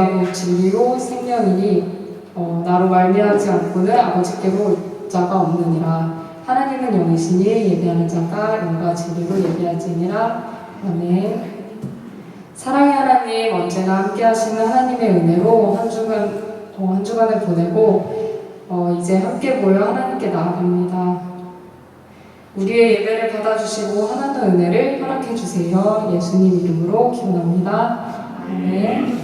내가 곧 진리로 생명이니 나로 말미암지 않고는 아버지께로 올 자가 없느니라. 하나님은 영이시니 예배하는 자가 영과 진리로 예배할지니라. 아멘. 사랑의 하나님, 언제나 함께 하시는 하나님의 은혜로 한 주간을 보내고 이제 함께 모여 하나님께 나아갑니다. 우리의 예배를 받아주시고 하나님의 은혜를 허락해 주세요. 예수님 이름으로 기원합니다. 아멘.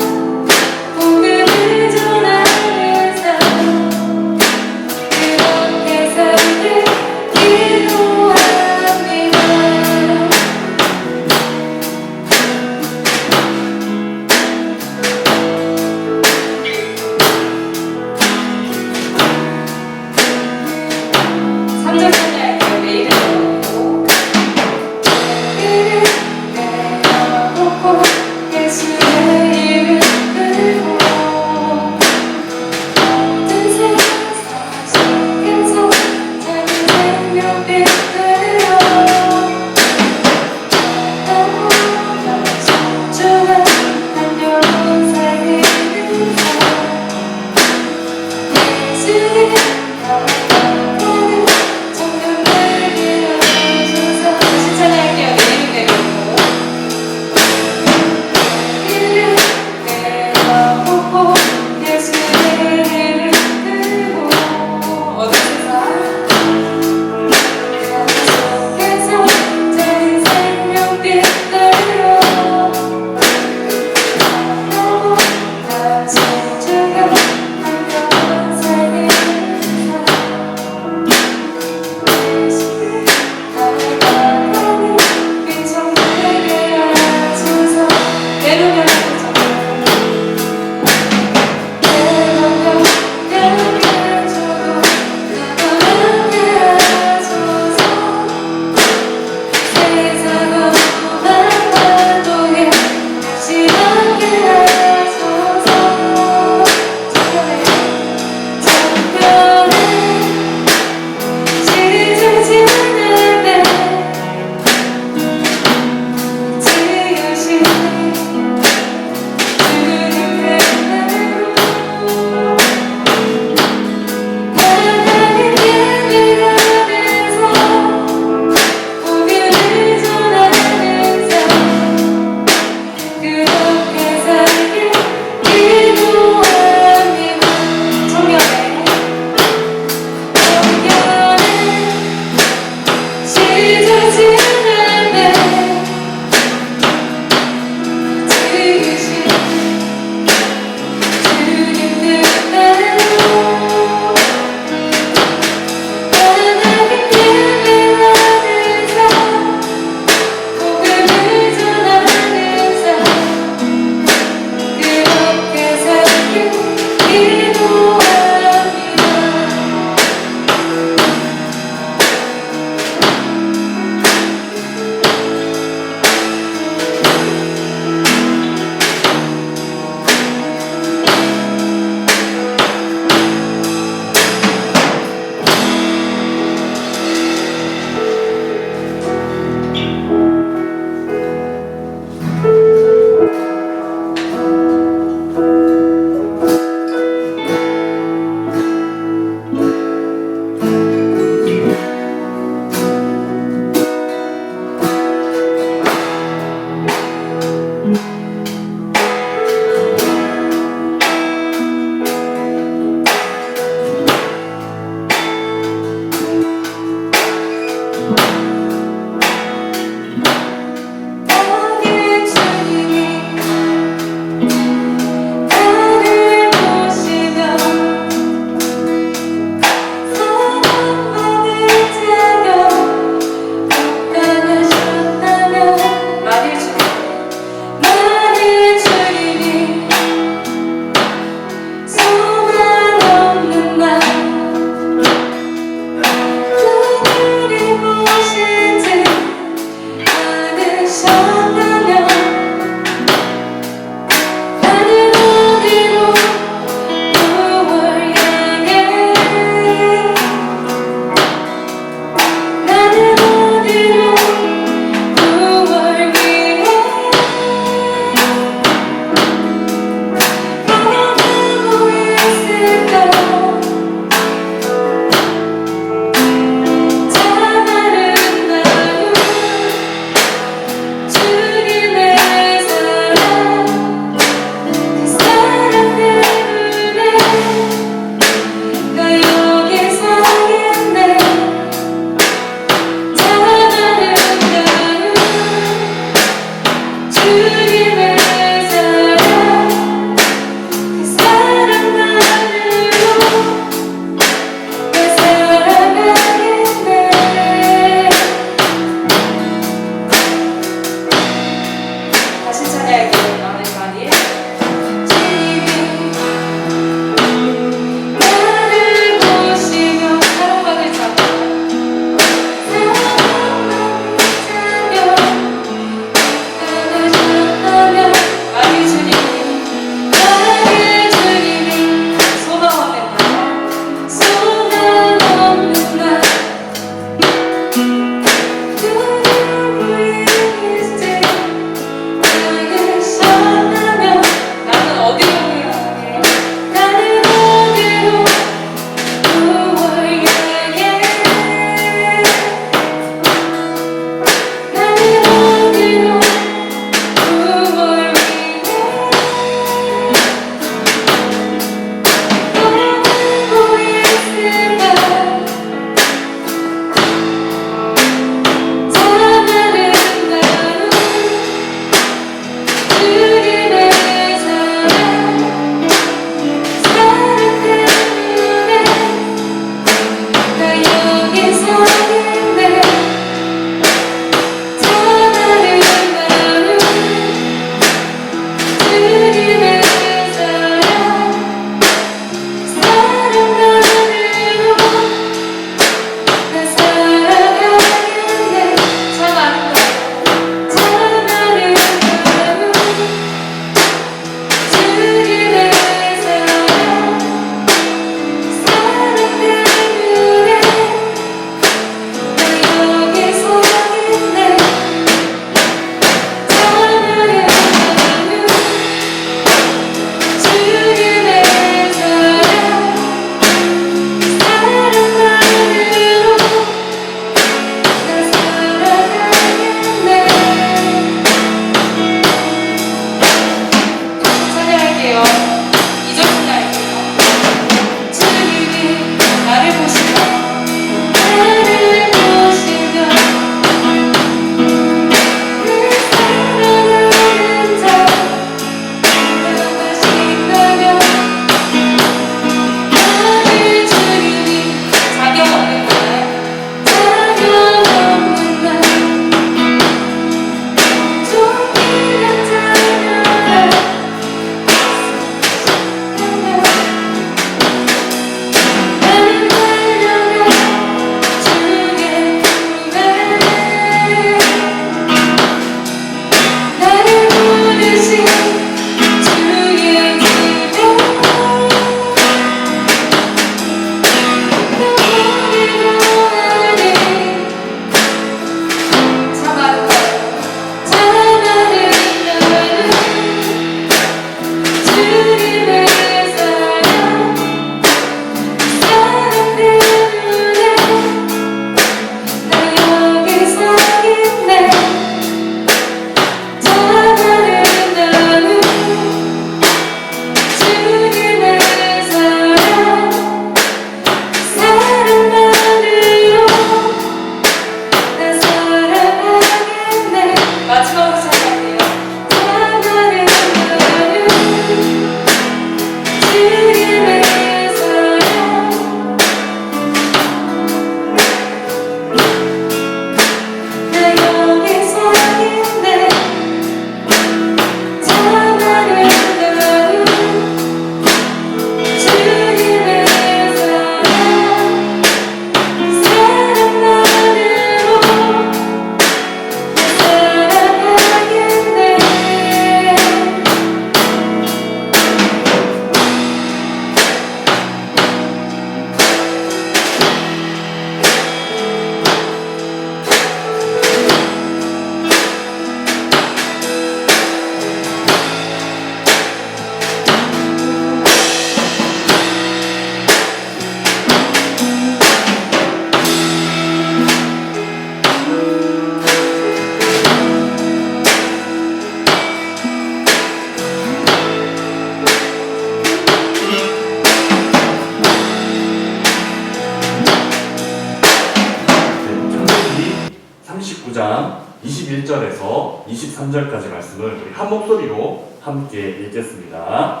9장 21절에서 23절까지 말씀을 우리 한 목소리로 함께 읽겠습니다.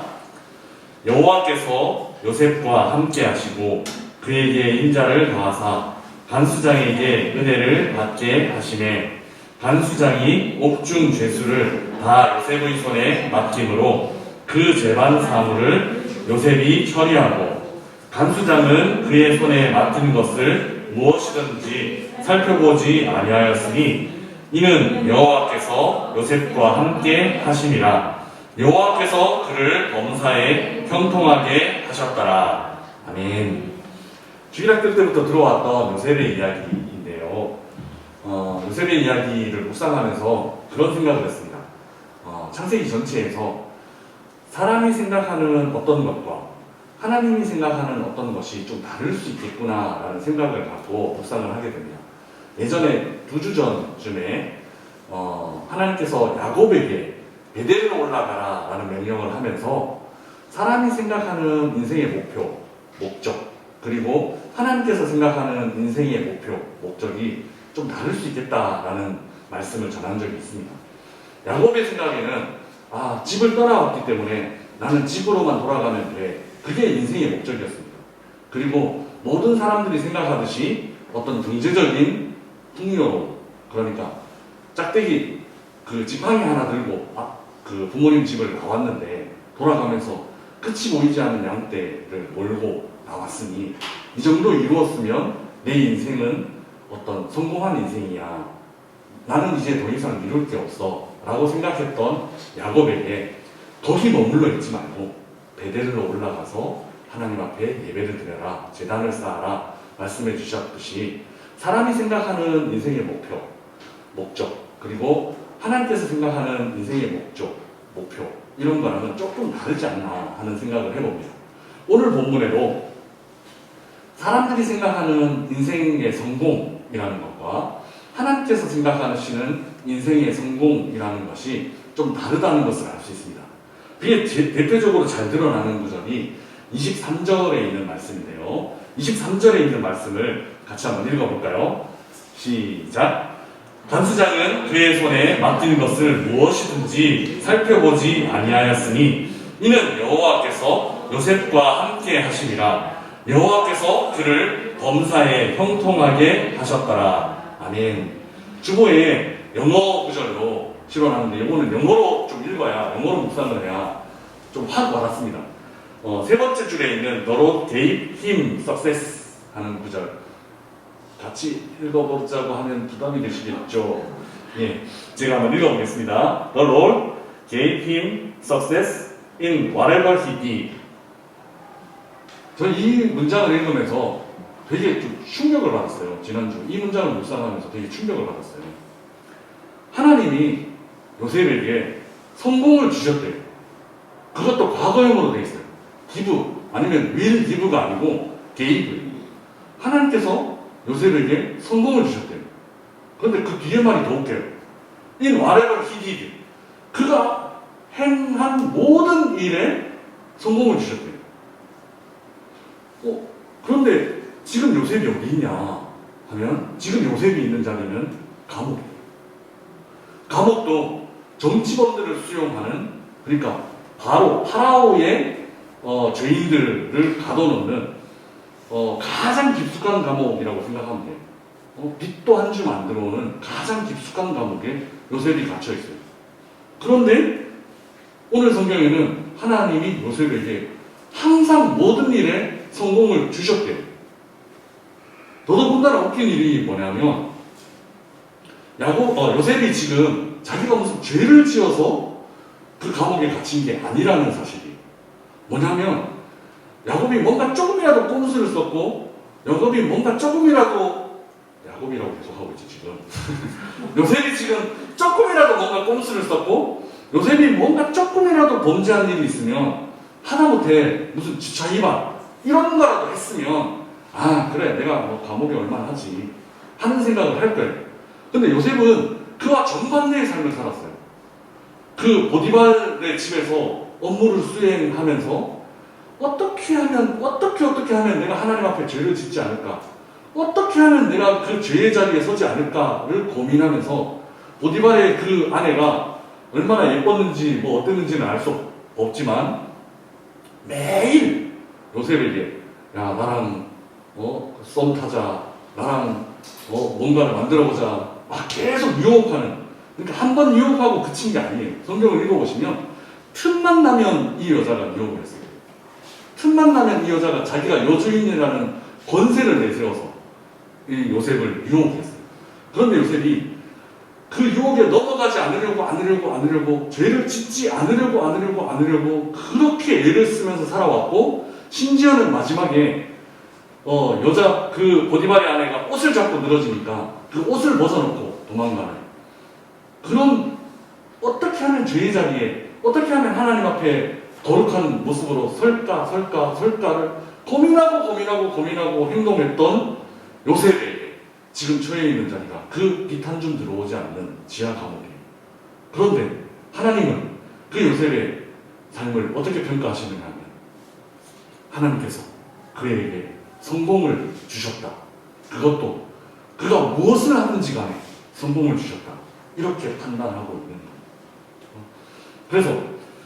여호와께서 요셉과 함께 하시고 그에게 인자를 더하사 간수장에게 은혜를 받게 하시매 간수장이 옥중 죄수를 다 요셉의 손에 맡김으로 그 재반 사물을 요셉이 처리하고 간수장은 그의 손에 맡은 것을 무엇이든지 살펴보지 아니하였으니 이는 여호와께서 요셉과 함께 하심이라. 여호와께서 그를 범사에 형통하게 하셨더라. 아멘. 주일학교 때부터 들어왔던 요셉의 이야기인데요. 요셉의 이야기를 묵상하면서 그런 생각을 했습니다. 창세기 전체에서 사람이 생각하는 어떤 것과 하나님이 생각하는 어떤 것이 좀 다를 수 있겠구나라는 생각을 갖고 묵상을 하게 됩니다. 예전에 2주 전쯤에 하나님께서 야곱에게 베델로 올라가라 라는 명령을 하면서 사람이 생각하는 인생의 목표, 목적, 그리고 하나님께서 생각하는 인생의 목표, 목적이 좀 다를 수 있겠다라는 말씀을 전한 적이 있습니다. 야곱의 생각에는 집을 떠나왔기 때문에 나는 집으로만 돌아가면 돼. 그게 인생의 목적이었습니다. 그리고 모든 사람들이 생각하듯이 어떤 경제적인 풍요로, 그러니까 짝대기 그 지팡이 하나 들고 그 부모님 집을 나왔는데 돌아가면서 끝이 보이지 않는 양떼를 몰고 나왔으니 이 정도 이루었으면 내 인생은 어떤 성공한 인생이야. 나는 이제 더 이상 이룰 게 없어 라고 생각했던 야곱에게 거기 머물러 있지 말고 베델로 올라가서 하나님 앞에 예배를 드려라, 제단을 쌓아라 말씀해 주셨듯이 사람이 생각하는 인생의 목표, 목적, 그리고 하나님께서 생각하는 인생의 목표 이런 거랑은 조금 다르지 않나 하는 생각을 해봅니다. 오늘 본문에도 사람들이 생각하는 인생의 성공이라는 것과 하나님께서 생각하시는 인생의 성공이라는 것이 좀 다르다는 것을 알 수 있습니다. 그게 대표적으로 잘 드러나는 구절이 23절에 있는 말씀인데요. 23절에 있는 말씀을 같이 한번 읽어볼까요? 시작! 간수장은 그의 손에 맡기는 것을 무엇이든지 살펴보지 아니하였으니 이는 여호와께서 요셉과 함께 하심이라. 여호와께서 그를 범사에 형통하게 하셨더라. 아멘. 주보에 영어 구절로 실어놨는데 이거는 영어로 좀 읽어야, 영어로 묵상을 해야 좀 확 와닿습니다. 세 번째 줄에 있는 The Lord gave him success 하는 구절 같이 읽어보자고 하면 부담이 되시겠죠? 예, 제가 한번 읽어보겠습니다. The Lord gave him success in whatever he did. 저는 이 문장을 읽으면서 되게 좀 충격을 받았어요. 지난주 이 문장을 묵상하면서 되게 충격을 받았어요. 하나님이 요셉에게 성공을 주셨대요. 그것도 과거형으로 되어 있어요. give 아니면 will give가 아니고 gave. 하나님께서 요셉에게 성공을 주셨대요. 그런데 그 뒤에 말이 더 웃겨요. In whatever he did. 그가 행한 모든 일에 성공을 주셨대요. 그런데 지금 요셉이 어디 있냐 하면 지금 요셉이 있는 자리는 감옥이에요. 감옥도 정치범들을 수용하는, 그러니까 바로 파라오의 죄인들을 가둬놓는 가장 깊숙한 감옥이라고 생각하면 돼요. 빛도 한 줌 안 들어오는 가장 깊숙한 감옥에 요셉이 갇혀있어요. 그런데 오늘 성경에는 하나님이 요셉에게 항상 모든 일에 성공을 주셨대요. 더더군다나 웃긴 일이 뭐냐면 요셉이 지금 자기가 무슨 죄를 지어서 그 감옥에 갇힌 게 아니라는 사실이에요. 뭐냐면 야곱이 뭔가 조금이라도 꼼수를 썼고 야곱이 뭔가 조금이라도 야곱이라고 계속 하고 있지 지금 요셉이 지금 조금이라도 뭔가 꼼수를 썼고 요셉이 뭔가 조금이라도 범죄한 일이 있으면 하다못해 무슨 주차 위반 이런 거라도 했으면 그래 내가 뭐 감옥에 얼마나 하지 하는 생각을 할 거예요. 근데 요셉은 그와 정반대의 삶을 살았어요. 그 보디발의 집에서 업무를 수행하면서 어떻게 하면 내가 하나님 앞에 죄를 짓지 않을까? 어떻게 하면 내가 그 죄의 자리에 서지 않을까를 고민하면서 보디발의 그 아내가 얼마나 예뻤는지 뭐 어땠는지는 알 수 없지만 매일 요셉에게 야 나랑 썸 타자, 나랑 뭔가를 만들어보자 막 계속 유혹하는, 그러니까 한 번 유혹하고 그친 게 아니에요. 성경을 읽어보시면 틈만 나면 이 여자가 유혹을 했어요. 틈만 나면 이 여자가 자기가 여주인이라는 권세를 내세워서 이 요셉을 유혹했어요. 그런데 요셉이 그 유혹에 넘어가지 않으려고 죄를 짓지 않으려고 그렇게 애를 쓰면서 살아왔고, 심지어는 마지막에 여자 그 보디발의 아내가 옷을 잡고 늘어지니까 그 옷을 벗어놓고 도망가는, 그런 어떻게 하면 죄의 자리에, 어떻게 하면 하나님 앞에 거룩한 모습으로 설까를 고민하고 행동했던 요셉에게 지금 처해 있는 자리가 그 빛 한 줌 들어오지 않는 지하 감옥이에요. 그런데 하나님은 그 요셉의 삶을 어떻게 평가하시느냐 하면 하나님께서 그에게 성공을 주셨다. 그것도 그가 무엇을 하든지 간에 성공을 주셨다. 이렇게 판단하고 있는 거예요. 그래서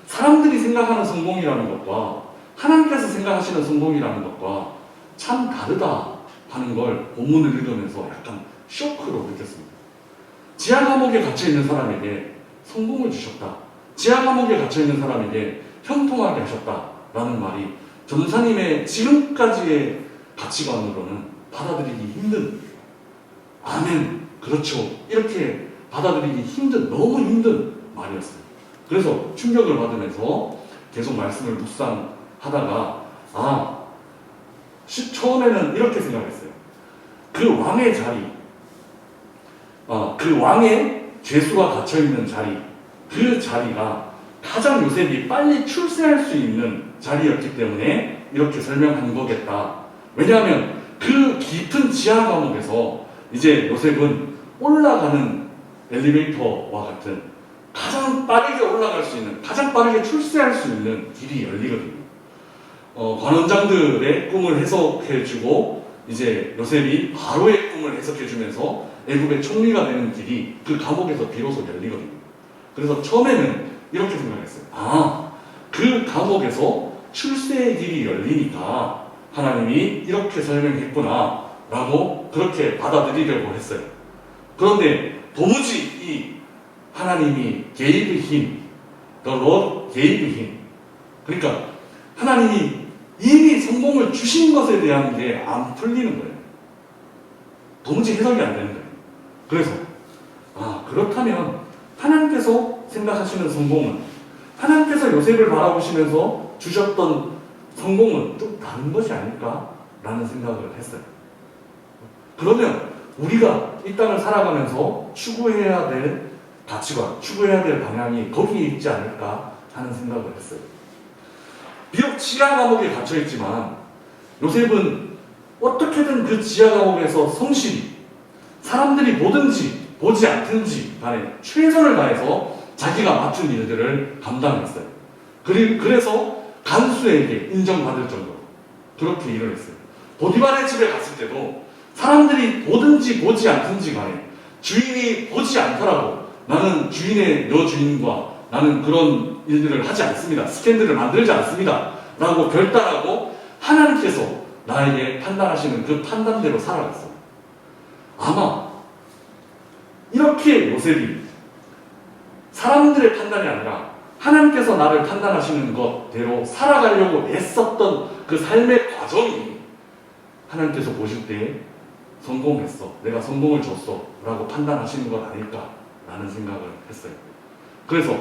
사람들이 생각하는 성공이라는 것과 하나님께서 생각하시는 성공이라는 것과 참 다르다 하는 걸 본문을 읽으면서 약간 쇼크로 느꼈습니다. 지하 감옥에 갇혀있는 사람에게 성공을 주셨다. 지하 감옥에 갇혀있는 사람에게 형통하게 하셨다라는 말이 전사님의 지금까지의 가치관으로는 받아들이기 힘든, 아멘, 그렇죠, 이렇게 받아들이기 힘든, 너무 힘든 말이었어요. 그래서 충격을 받으면서 계속 말씀을 묵상하다가 처음에는 이렇게 생각했어요. 그 왕의 자리, 그 왕의 죄수가 갇혀있는 자리, 그 자리가 가장 요셉이 빨리 출세할 수 있는 자리였기 때문에 이렇게 설명한 거겠다. 왜냐하면 그 깊은 지하 감옥에서 이제 요셉은 올라가는 엘리베이터와 같은 가장 빠르게 올라갈 수 있는, 가장 빠르게 출세할 수 있는 길이 열리거든요. 관원장들의 꿈을 해석해주고 이제 요셉이 바로의 꿈을 해석해주면서 애굽의 총리가 되는 길이 그 감옥에서 비로소 열리거든요. 그래서 처음에는 이렇게 생각했어요. 그 감옥에서 출세의 길이 열리니까 하나님이 이렇게 설명했구나 라고 그렇게 받아들이려고 했어요. 그런데 도무지 이 하나님이 gave him, the Lord gave him, 그러니까 하나님이 이미 성공을 주신 것에 대한 게 안 풀리는 거예요. 도무지 해석이 안 되는 거예요. 그래서 그렇다면 하나님께서 생각하시는 성공은, 하나님께서 요셉을 바라보시면서 주셨던 성공은 좀 다른 것이 아닐까라는 생각을 했어요. 그러면 우리가 이 땅을 살아가면서 추구해야 될 가치관, 추구해야 될 방향이 거기에 있지 않을까 하는 생각을 했어요. 비록 지하 감옥에 갇혀있지만 요셉은 어떻게든 그 지하 감옥에서 성실히 사람들이 보든지 보지 않든지 간에 최선을 다해서 자기가 맡은 일들을 감당했어요. 그래서 간수에게 인정받을 정도로 그렇게 일을 했어요. 보디발의 집에 갔을 때도 사람들이 보든지 보지 않든지 간에 주인이 보지 않더라도 나는 주인의 여주인과 나는 그런 일들을 하지 않습니다. 스캔들을 만들지 않습니다. 라고 결단하고 하나님께서 나에게 판단하시는 그 판단대로 살아갔어요. 아마 이렇게 요셉이 사람들의 판단이 아니라 하나님께서 나를 판단하시는 것대로 살아가려고 애썼던 그 삶의 과정이 하나님께서 보실 때 성공했어, 내가 성공을 줬어 라고 판단하시는 것 아닐까라는 생각을 했어요. 그래서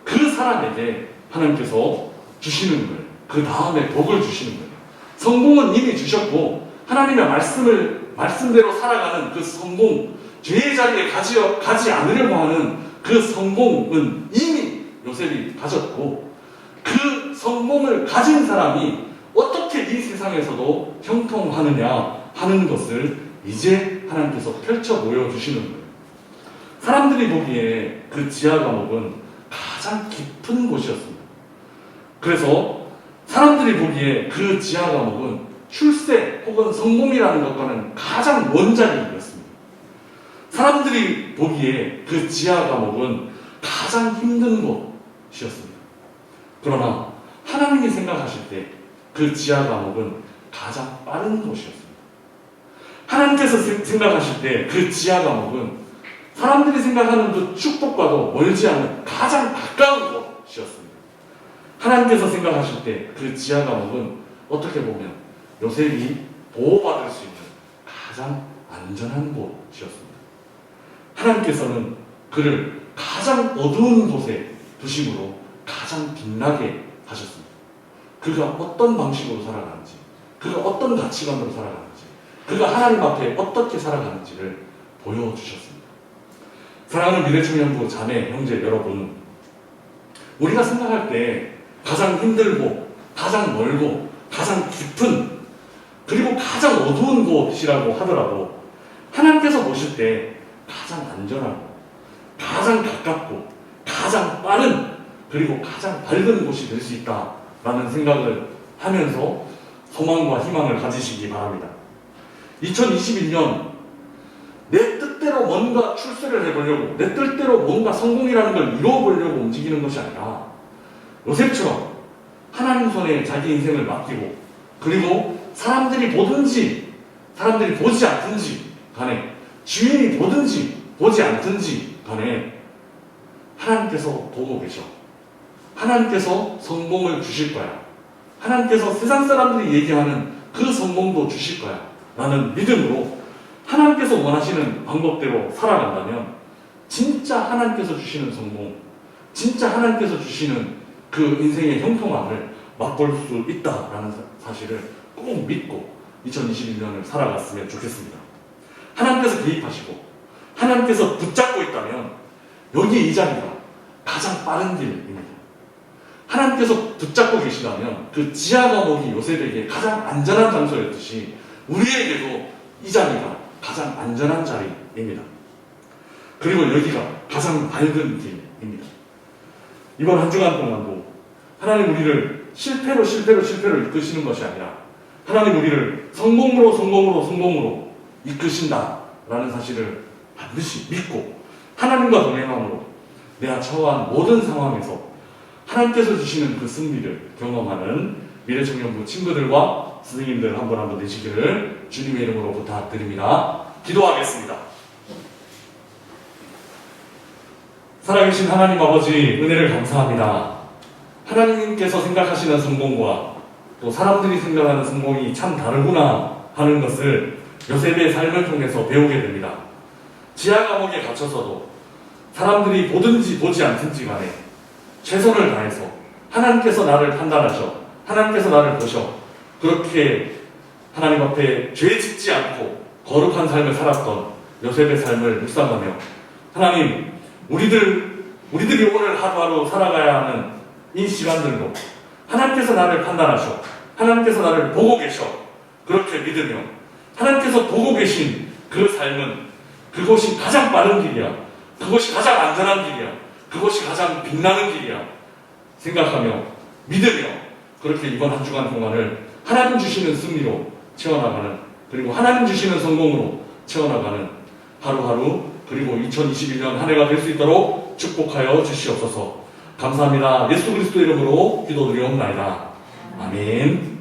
그 사람에게 하나님께서 주시는 거예요. 그 다음에 복을 주시는 거예요. 성공은 이미 주셨고 하나님의 말씀대로 살아가는 그 성공, 죄의 자리에 가지 않으려고 하는 그 성공은 이미 요셉이 가졌고, 그 성공을 가진 사람이 어떻게 이 세상에서도 형통하느냐 하는 것을 이제 하나님께서 펼쳐 보여주시는 거예요. 사람들이 보기에 그 지하 감옥은 가장 깊은 곳이었습니다. 그래서 사람들이 보기에 그 지하 감옥은 출세 혹은 성공이라는 것과는 가장 먼 자리였습니다. 사람들이 보기에 그 지하 감옥은 가장 힘든 곳이었습니다. 그러나 하나님이 생각하실 때 그 지하 감옥은 가장 빠른 곳이었습니다. 하나님께서 생각하실 때 그 지하 감옥은 사람들이 생각하는 그 축복과도 멀지 않은 가장 가까운 곳이었습니다. 하나님께서 생각하실 때 그 지하 감옥은 어떻게 보면 요셉이 보호받을 수 있는 가장 안전한 곳이었습니다. 하나님께서는 그를 가장 어두운 곳에 두심으로 가장 빛나게 하셨습니다. 그가 어떤 방식으로 살아가는지, 그가 어떤 가치관으로 살아가는지, 그가 하나님 앞에 어떻게 살아가는지를 보여주셨습니다. 사랑하는 미래청년부 자매, 형제 여러분, 우리가 생각할 때 가장 힘들고 가장 멀고 가장 깊은 그리고 가장 어두운 곳이라고 하더라도 하나님께서 보실 때 가장 안전하고 가장 가깝고 가장 빠른 그리고 가장 밝은 곳이 될 수 있다라는 생각을 하면서 소망과 희망을 가지시기 바랍니다. 2021년 내 뜻대로 뭔가 출세를 해보려고 내 뜻대로 뭔가 성공이라는 걸 이루어보려고 움직이는 것이 아니라 요셉처럼 하나님 손에 자기 인생을 맡기고 그리고 사람들이 보든지 사람들이 보지 않든지 간에 주인이 보든지 보지 않든지 간에 하나님께서 보고 계셔. 하나님께서 성공을 주실 거야. 하나님께서 세상 사람들이 얘기하는 그 성공도 주실 거야 라는 믿음으로 하나님께서 원하시는 방법대로 살아간다면 진짜 하나님께서 주시는 성공, 진짜 하나님께서 주시는 그 인생의 형통함을 맛볼 수 있다라는 사실을 꼭 믿고 2021년을 살아갔으면 좋겠습니다. 하나님께서 개입하시고 하나님께서 붙잡고 있다면 여기 이 자리가 가장 빠른 길입니다. 하나님께서 붙잡고 계시다면 그 지하 감옥이 요셉에게 가장 안전한 장소였듯이 우리에게도 이 자리가 가장 안전한 자리입니다. 그리고 여기가 가장 밝은 길입니다. 이번 한 주간 동안도 하나님 우리를 실패로 이끄시는 것이 아니라 하나님 우리를 성공으로 이끄신다라는 사실을 반드시 믿고 하나님과 동행함으로 내가 처한 모든 상황에서 하나님께서 주시는 그 승리를 경험하는 미래청년부 친구들과 선생님들 한 분 한 분 되시기를 주님의 이름으로 부탁드립니다. 기도하겠습니다. 살아계신 하나님 아버지 은혜를 감사합니다. 하나님께서 생각하시는 성공과 또 사람들이 생각하는 성공이 참 다르구나 하는 것을 요셉의 삶을 통해서 배우게 됩니다. 지하 감옥에 갇혀서도 사람들이 보든지 보지 않든지 간에 최선을 다해서 하나님께서 나를 판단하셔, 하나님께서 나를 보셔, 그렇게 하나님 앞에 죄 짓지 않고 거룩한 삶을 살았던 요셉의 삶을 묵상하며 하나님, 우리들이 오늘 하루하루 살아가야 하는 이 시간들도 하나님께서 나를 판단하셔, 하나님께서 나를 보고 계셔, 그렇게 믿으며 하나님께서 보고 계신 그 삶은 그것이 가장 빠른 길이야, 그것이 가장 안전한 길이야, 그것이 가장 빛나는 길이야 생각하며 믿으며 그렇게 이번 한 주간 동안을 하나님 주시는 승리로 채워나가는, 그리고 하나님 주시는 성공으로 채워나가는 하루하루, 그리고 2021년 한 해가 될 수 있도록 축복하여 주시옵소서. 감사합니다. 예수 그리스도 이름으로 기도드리옵나이다. 아멘.